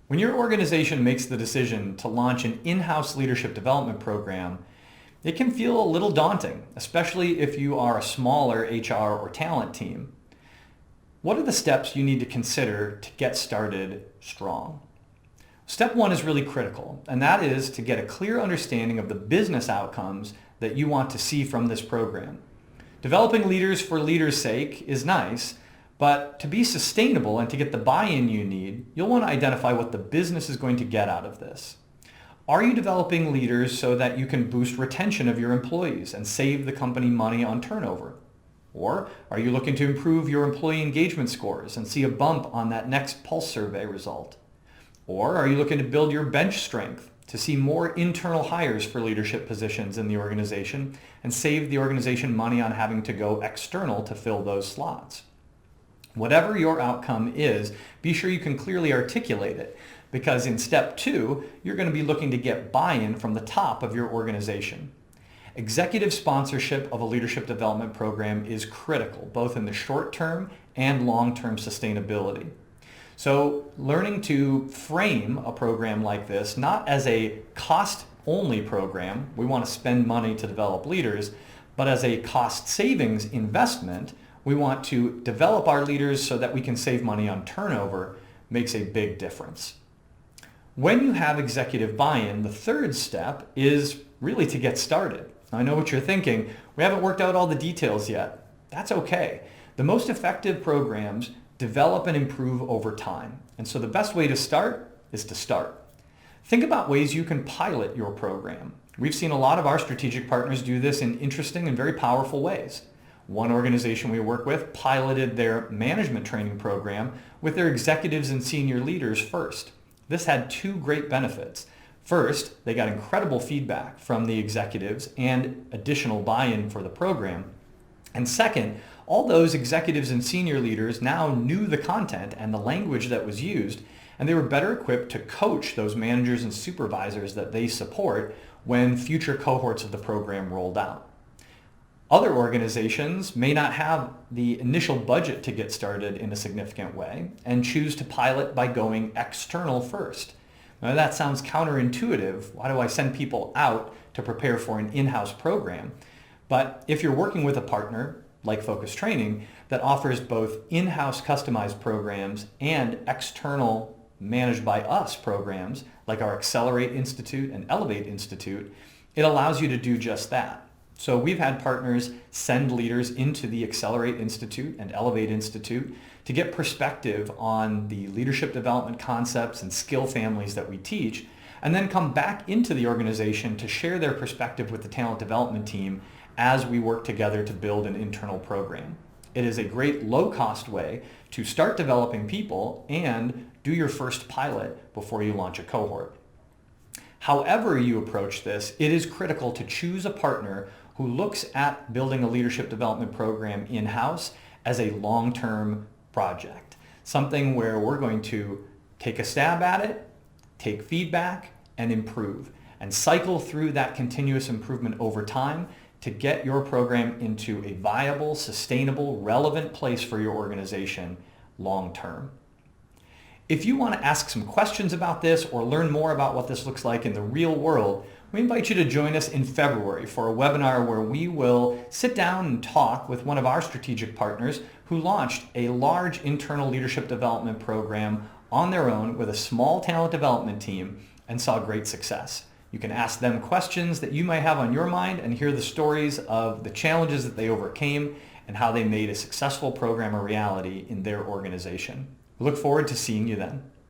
When your organization makes the decision to launch an in-house leadership development program, it can feel a little daunting, especially if you are a smaller HR or talent team. What are the steps you need to consider to get started strong? Step one is really critical, and that is to get a clear understanding of the business outcomes that you want to see from this program. Developing leaders for leaders' sake is nice, but to be sustainable and to get the buy-in you need, you'll want to identify what the business is going to get out of this. Are you developing leaders so that you can boost retention of your employees and save the company money on turnover? Or are you looking to improve your employee engagement scores and see a bump on that next pulse survey result? Or are you looking to build your bench strength to see more internal hires for leadership positions in the organization and save the organization money on having to go external to fill those slots? Whatever your outcome is, be sure you can clearly articulate it, because in step two, you're going to be looking to get buy-in from the top of your organization. Executive sponsorship of a leadership development program is critical, both in the short term and long-term sustainability. So learning to frame a program like this, not as a cost-only program, we want to spend money to develop leaders, but as a cost savings investment, we want to develop our leaders so that we can save money on turnover, makes a big difference. When you have executive buy-in, the third step is really to get started. I know what you're thinking. We haven't worked out all the details yet. That's okay. The most effective programs develop and improve over time. And so the best way to start is to start. Think about ways you can pilot your program. We've seen a lot of our strategic partners do this in interesting and very powerful ways. One organization we work with piloted their management training program with their executives and senior leaders first. This had two great benefits. First, they got incredible feedback from the executives and additional buy-in for the program. And second, all those executives and senior leaders now knew the content and the language that was used, and they were better equipped to coach those managers and supervisors that they support when future cohorts of the program rolled out. Other organizations may not have the initial budget to get started in a significant way and choose to pilot by going external first. Now that sounds counterintuitive. Why do I send people out to prepare for an in-house program? But if you're working with a partner like Focus Training that offers both in-house customized programs and external managed by us programs like our Accelerate Institute and Elevate Institute, it allows you to do just that. So we've had partners send leaders into the Accelerate Institute and Elevate Institute to get perspective on the leadership development concepts and skill families that we teach, and then come back into the organization to share their perspective with the talent development team as we work together to build an internal program. It is a great low-cost way to start developing people and do your first pilot before you launch a cohort. However you approach this, it is critical to choose a partner who looks at building a leadership development program in-house as a long-term project, something where we're going to take a stab at it, take feedback, and improve, and cycle through that continuous improvement over time to get your program into a viable, sustainable, relevant place for your organization long-term. If you want to ask some questions about this or learn more about what this looks like in the real world, we invite you to join us in February for a webinar where we will sit down and talk with one of our strategic partners who launched a large internal leadership development program on their own with a small talent development team and saw great success. You can ask them questions that you might have on your mind and hear the stories of the challenges that they overcame and how they made a successful program a reality in their organization. We look forward to seeing you then.